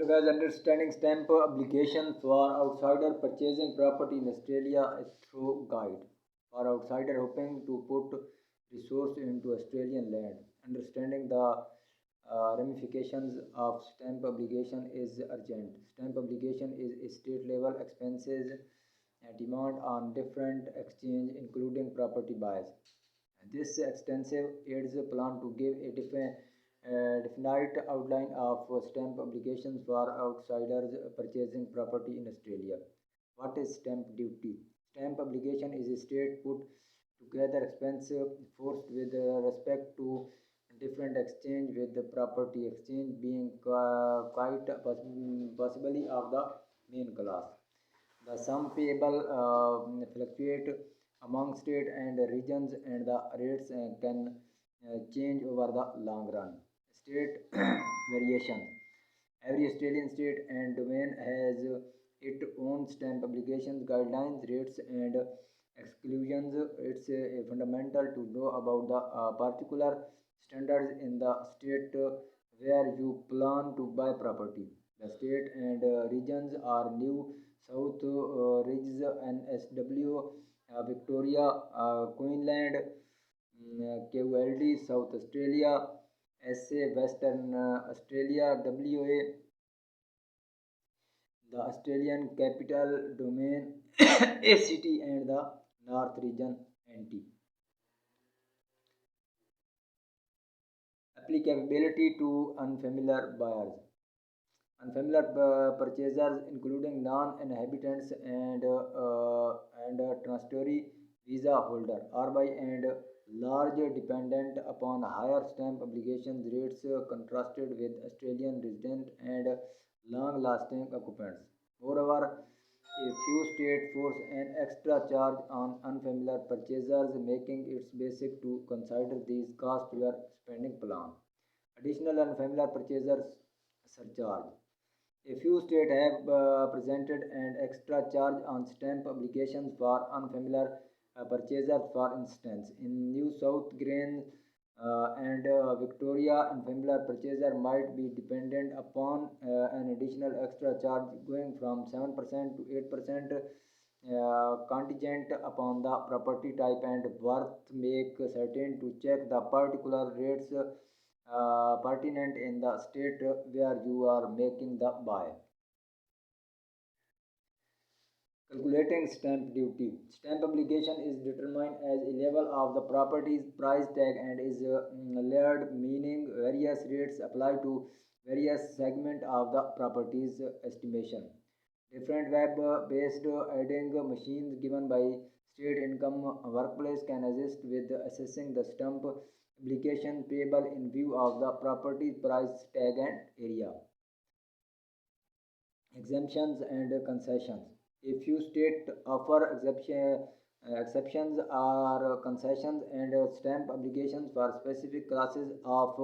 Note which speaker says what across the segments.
Speaker 1: Suraj, understanding stamp obligation for outsider purchasing property in Australia is through guide. For outsider hoping to put resource into Australian land, understanding the ramifications of stamp obligation is urgent. Stamp obligation is a state level expenses and demand on different exchange including property buys. This extensive aids plan to give a definite outline of stamp obligations for outsiders purchasing property in Australia. What is stamp duty? Stamp obligation is a state put together expense forced with respect to different exchange with the property exchange being quite possibly of the main class. The sum payable fluctuate among state and regions and the rates can change over the long run. State variation. Every Australian state and domain has its own stamp obligations, guidelines, rates, and exclusions. It's fundamental to know about the particular standards in the state where you plan to buy property. The state and regions are New South Ridges, NSW, Victoria, Queensland, KULD, South Australia, SA, Western Australia, WA, the Australian Capital Domain, ACT, and the North Region, NT. Applicability to unfamiliar buyers. Unfamiliar purchasers, including non-inhabitants and transitory visa holder, are by and large dependent upon higher stamp obligation rates contrasted with Australian resident and long-lasting occupants. Moreover, a few states force an extra charge on unfamiliar purchasers, making it basic to consider these costs to your spending plan. Additional unfamiliar purchasers surcharge. A few states have presented an extra charge on stamp obligations for unfamiliar purchasers. For instance, in New South Wales and Victoria, unfamiliar purchaser might be dependent upon an additional extra charge going from 7% to 8% contingent upon the property type and worth. Make certain to check the particular rates pertinent in the state where you are making the buy. Calculating stamp duty. Stamp obligation is determined as a level of the property's price tag and is layered, meaning various rates apply to various segment of the property's estimation. Different web-based adding machines given by state income workplace can assist with assessing the stamp obligation payable in view of the property price tag and area. Exemptions and concessions. A few states offer exceptions or concessions and stamp obligations for specific classes of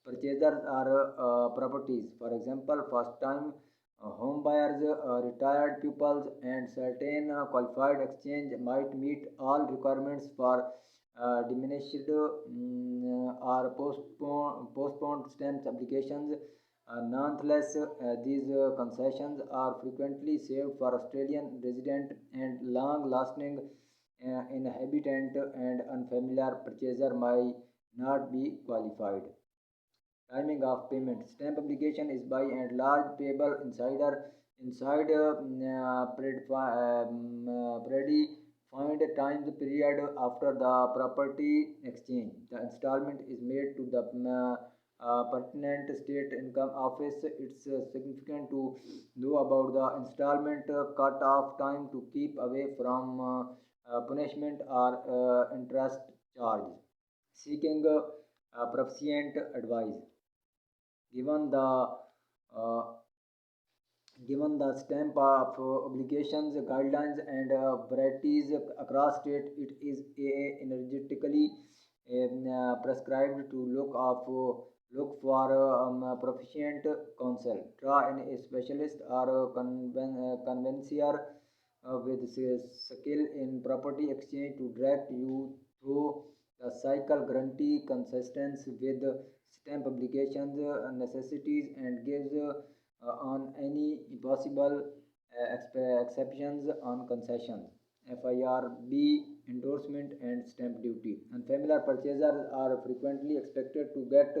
Speaker 1: purchasers or properties. For example, first-time home buyers, retired pupils, and certain qualified exchange might meet all requirements for diminished or postponed stamp obligations. Nonetheless, these concessions are frequently saved for Australian resident and long-lasting inhabitant, and unfamiliar purchaser might not be qualified. Timing of payment. Stamp obligation is by and large payable inside predefined time period after the property exchange. The installment is made to the pertinent state income office. It's significant to know about the installment cut-off time to keep away from punishment or interest charge. Seeking proficient advice. Given the uh, given the stamp of obligations, guidelines, and varieties across state, it is energetically prescribed to look for proficient counsel. Draw in a specialist or conveyancer with skill in property exchange to direct you through the cycle, guarantee consistence with stamp obligations necessities, and gives on any possible exceptions on concessions, FIRB endorsement and stamp duty. Unfamiliar purchasers are frequently expected to get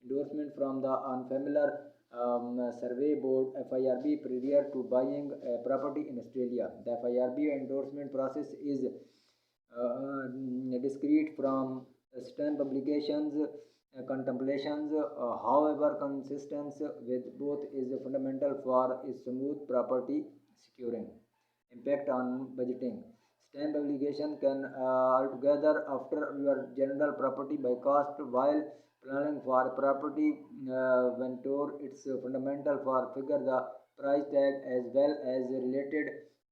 Speaker 1: endorsement from the Unfamiliar Survey Board (FIRB) prior to buying a property in Australia. The FIRB endorsement process is discrete from stamp obligations contemplations. However, consistency with both is fundamental for a smooth property securing. Impact on budgeting. Stamp obligation can altogether after your general property by cost while planning for property venture. It's fundamental for figure the price tag as well as related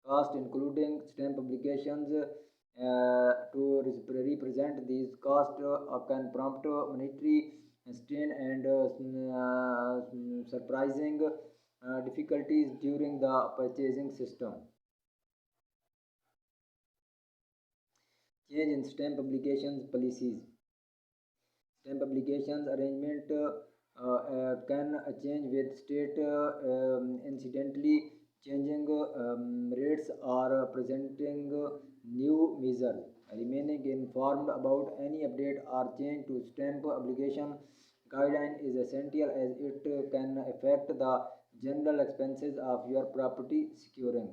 Speaker 1: cost including stamp obligations to represent these costs can prompt monetary strain and surprising difficulties during the purchasing system. Change in stamp obligations policies. Stamp obligations arrangement can change with state incidentally changing rates or presenting new measures. Remaining informed about any update or change to stamp obligation guideline is essential as it can affect the general expenses of your property securing.